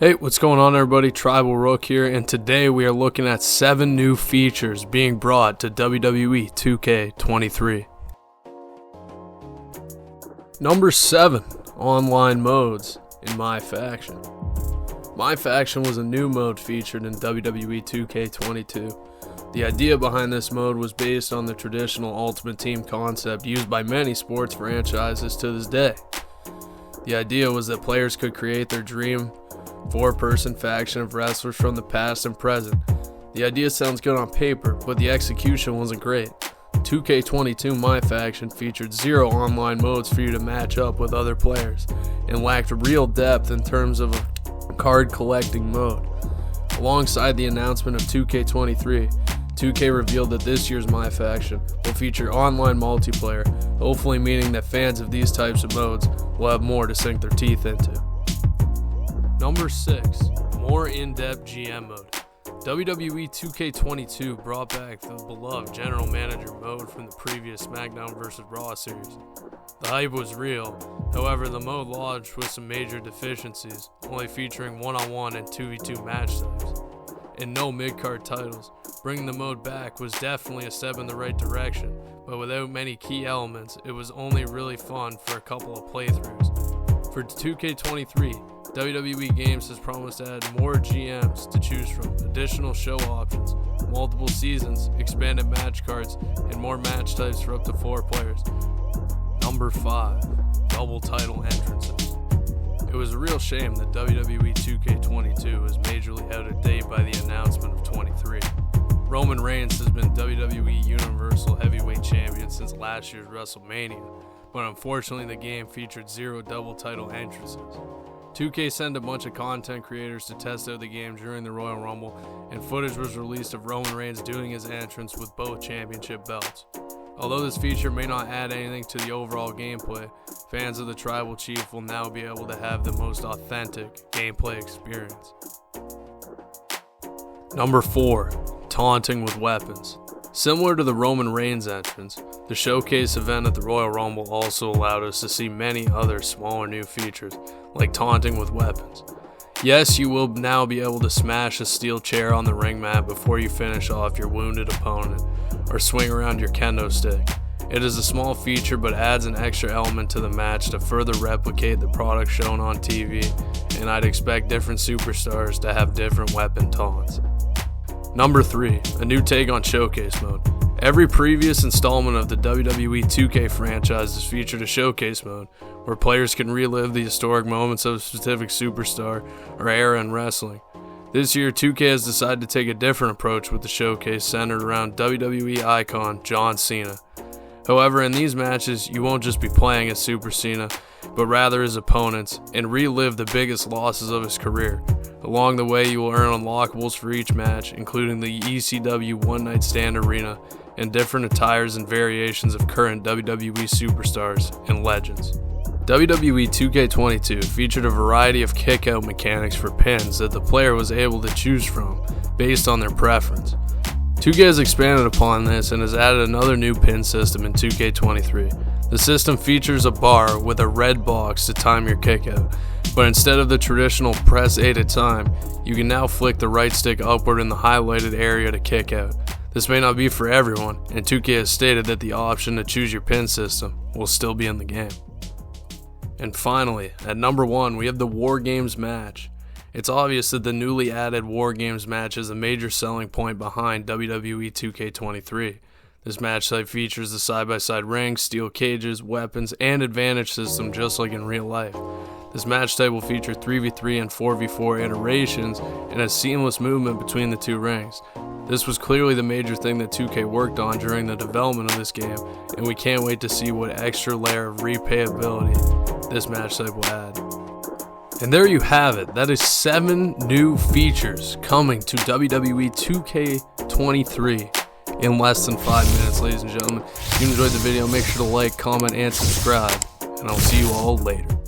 Hey, what's going on everybody? Tribal Rook here, and today we are looking at 7 new features being brought to WWE 2K23. Number 7, online modes in My Faction. My Faction was a new mode featured in WWE 2K22. The idea behind this mode was based on the traditional Ultimate Team concept used by many sports franchises to this day. The idea was that players could create their dream 4-person faction of wrestlers from the past and present. The idea sounds good on paper, but the execution wasn't great. 2K22 My Faction featured 0 online modes for you to match up with other players, and lacked real depth in terms of a card collecting mode. Alongside the announcement of 2K23, 2K revealed that this year's My Faction will feature online multiplayer, hopefully meaning that fans of these types of modes will have more to sink their teeth into. Number 6, more in-depth GM mode. WWE 2K22 brought back the beloved General Manager mode from the previous SmackDown vs. Raw series. The hype was real, however the mode launched with some major deficiencies, only featuring 1-on-1 and 2v2 match types, and no mid-card titles. Bringing the mode back was definitely a step in the right direction, but without many key elements, it was only really fun for a couple of playthroughs. For 2K23, WWE Games has promised to add more GMs to choose from, additional show options, multiple seasons, expanded match cards, and more match types for up to 4 players. Number 5, double title entrances. It was a real shame that WWE 2K22 was majorly out of date by the announcement of 23. Roman Reigns has been WWE Universal Heavyweight Champion since last year's WrestleMania, but unfortunately the game featured 0 double title entrances. 2K sent a bunch of content creators to test out the game during the Royal Rumble, and footage was released of Roman Reigns doing his entrance with both championship belts. Although this feature may not add anything to the overall gameplay, fans of the Tribal Chief will now be able to have the most authentic gameplay experience. Number 4, taunting with weapons. Similar to the Roman Reigns entrance, the showcase event at the Royal Rumble also allowed us to see many other smaller new features, like taunting with weapons. Yes, you will now be able to smash a steel chair on the ring mat before you finish off your wounded opponent, or swing around your kendo stick. It is a small feature but adds an extra element to the match to further replicate the product shown on TV, and I'd expect different superstars to have different weapon taunts. Number 3, a new take on Showcase mode. Every previous installment of the WWE 2K franchise has featured a Showcase mode, where players can relive the historic moments of a specific superstar or era in wrestling. This year, 2K has decided to take a different approach with the Showcase centered around WWE icon John Cena. However, in these matches, you won't just be playing as Super Cena, but rather his opponents, and relive the biggest losses of his career. Along the way, you will earn unlockables for each match, including the ECW One Night Stand Arena, and different attires and variations of current WWE superstars and legends. WWE 2K22 featured a variety of kick-out mechanics for pins that the player was able to choose from based on their preference. 2K has expanded upon this and has added another new pin system in 2K23. The system features a bar with a red box to time your kickout, but instead of the traditional press A to time, you can now flick the right stick upward in the highlighted area to kick out. This may not be for everyone, and 2K has stated that the option to choose your pin system will still be in the game. And finally, at number 1, we have the War Games match. It's obvious that the newly added War Games match is a major selling point behind WWE 2K23. This match type features the side-by-side rings, steel cages, weapons, and advantage system just like in real life. This match type will feature 3v3 and 4v4 iterations and a seamless movement between the 2 rings. This was clearly the major thing that 2K worked on during the development of this game, and we can't wait to see what extra layer of replayability this match type will add. And there you have it. That is 7 new features coming to WWE 2K23 in less than 5 minutes, ladies and gentlemen. If you enjoyed the video, make sure to like, comment, and subscribe, and I'll see you all later.